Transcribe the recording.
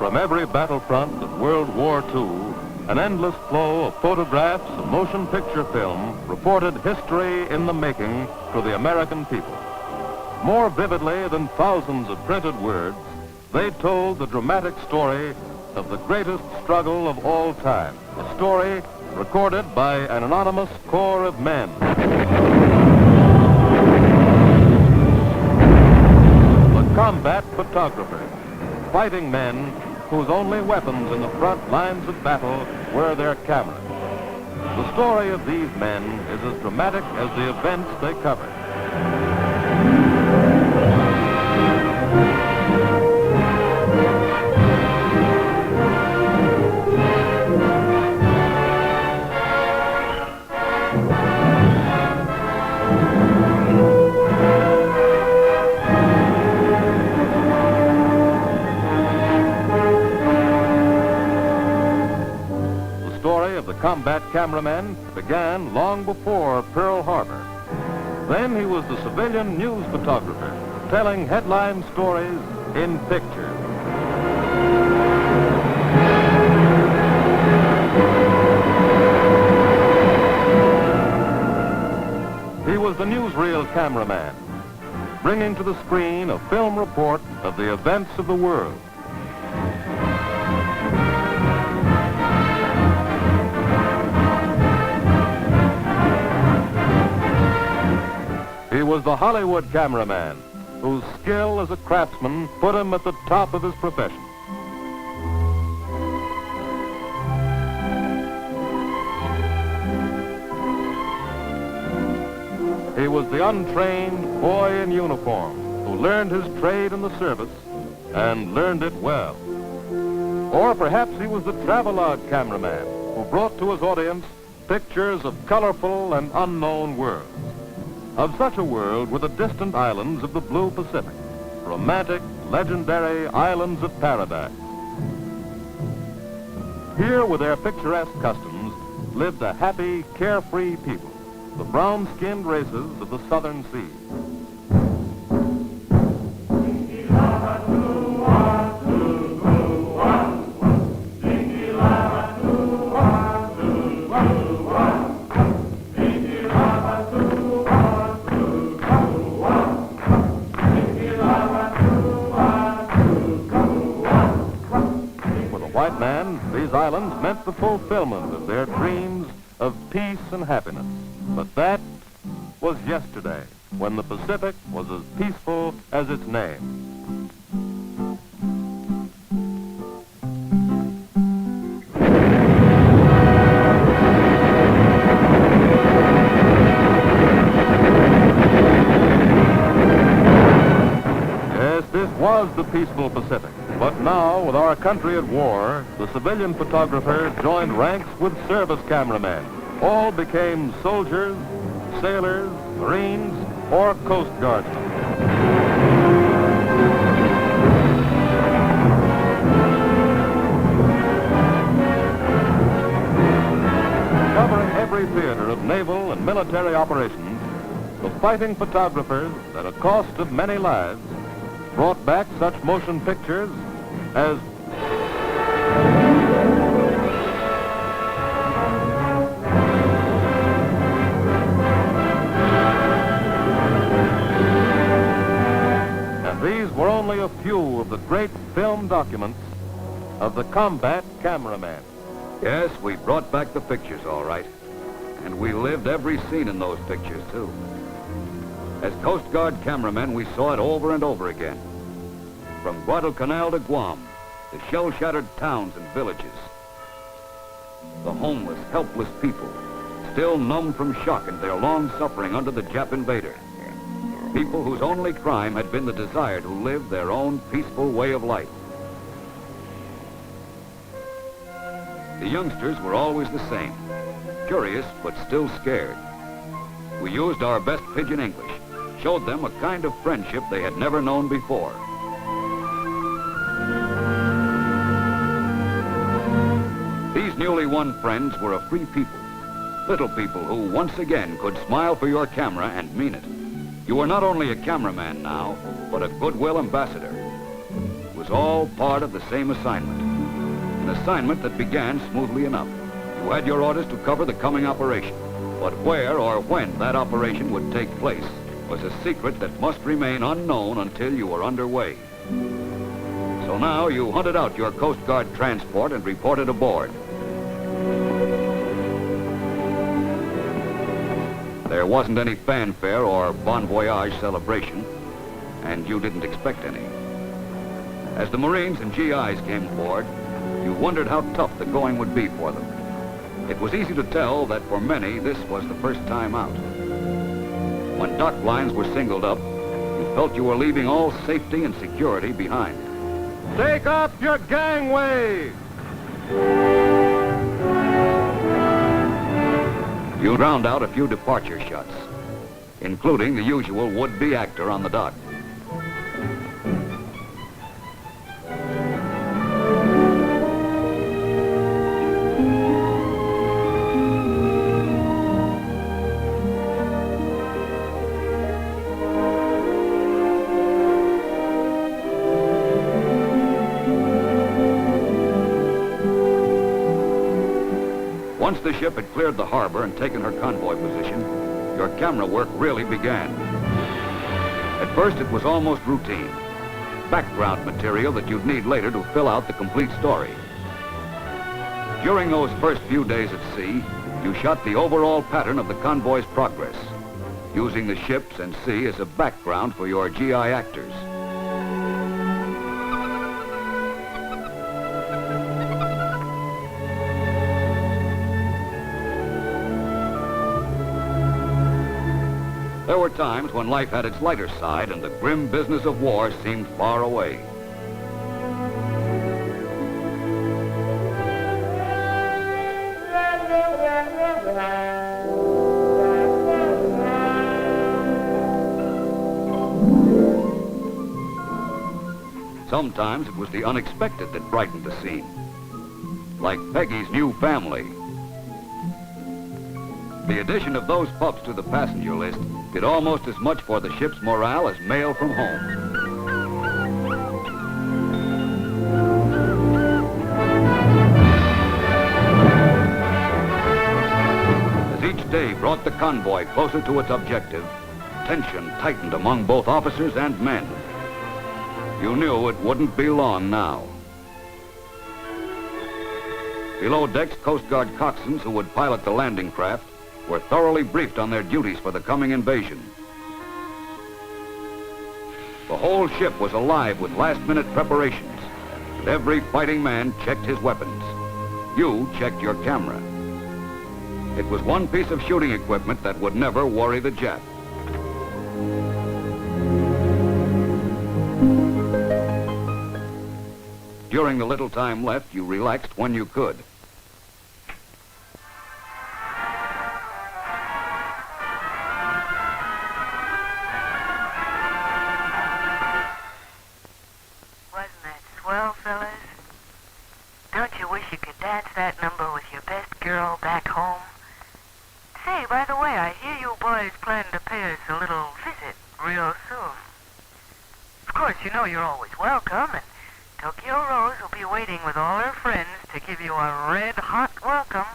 From every battlefront of World War II, an endless flow of photographs and motion picture film reported history in the making to the American people. More vividly than thousands of printed words, they told the dramatic story of the greatest struggle of all time, a story recorded by an anonymous corps of men. The combat photographers, fighting men whose only weapons in the front lines of battle were their cameras. The story of these men is as dramatic as the events they covered. Combat cameraman began long before Pearl Harbor. Then he was the civilian news photographer, telling headline stories in pictures. He was the newsreel cameraman, bringing to the screen a film report of the events of the world. He was the Hollywood cameraman, whose skill as a craftsman put him at the top of his profession. He was the untrained boy in uniform who learned his trade in the service and learned it well. Or perhaps he was the travelogue cameraman who brought to his audience pictures of colorful and unknown worlds. Of such a world were the distant islands of the blue Pacific, romantic, legendary islands of paradise. Here, with their picturesque customs, lived a happy, carefree people, the brown-skinned races of the southern seas. These islands meant the fulfillment of their dreams of peace and happiness. But that was yesterday, when the Pacific was as peaceful as its name. Yes, this was the peaceful Pacific. But now, with our country at war, the civilian photographer joined ranks with service cameramen. All became soldiers, sailors, Marines, or Coast Guardsmen. Covering every theater of naval and military operations, the fighting photographers, at a cost of many lives, brought back such motion pictures as and these were only a few of the great film documents of the combat cameraman. Yes, we brought back the pictures, all right. And we lived every scene in those pictures, too. As Coast Guard cameramen, we saw it over and over again. From Guadalcanal to Guam, the shell-shattered towns and villages. The homeless, helpless people, still numb from shock and their long suffering under the Jap invader. People whose only crime had been the desire to live their own peaceful way of life. The youngsters were always the same, curious but still scared. We used our best pidgin English, showed them a kind of friendship they had never known before. These newly won friends were a free people, little people who once again could smile for your camera and mean it. You were not only a cameraman now, but a goodwill ambassador. With was all part of the same assignment. An assignment that began smoothly enough. You had your orders to cover the coming operation. But where or when that operation would take place was a secret that must remain unknown until you were underway. So now you hunted out your Coast Guard transport and reported aboard. There wasn't any fanfare or bon voyage celebration, and you didn't expect any. As the Marines and GIs came aboard, you wondered how tough the going would be for them. It was easy to tell that for many, this was the first time out. When dock lines were singled up, you felt you were leaving all safety and security behind. Take up your gangway! You round out a few departure shots, including the usual would-be actor on the dock. Once the ship had cleared the harbor and taken her convoy position, your camera work really began. At first, it was almost routine. Background material that you'd need later to fill out the complete story. During those first few days at sea, you shot the overall pattern of the convoy's progress, using the ships and sea as a background for your GI actors. There were times when life had its lighter side and the grim business of war seemed far away. Sometimes it was the unexpected that brightened the scene, like Peggy's new family. The addition of those pups to the passenger list did almost as much for the ship's morale as mail from home. As each day brought the convoy closer to its objective, tension tightened among both officers and men. You knew it wouldn't be long now. Below decks, Coast Guard coxswains who would pilot the landing craft were thoroughly briefed on their duties for the coming invasion. The whole ship was alive with last-minute preparations, and every fighting man checked his weapons. You checked your camera. It was one piece of shooting equipment that would never worry the Jap. During the little time left, you relaxed when you could. Well, fellas, don't you wish you could dance that number with your best girl back home? Say, by the way, I hear you boys plan to pay us a little visit real soon. Of course, you know you're always welcome, and Tokyo Rose will be waiting with all her friends to give you a red-hot welcome.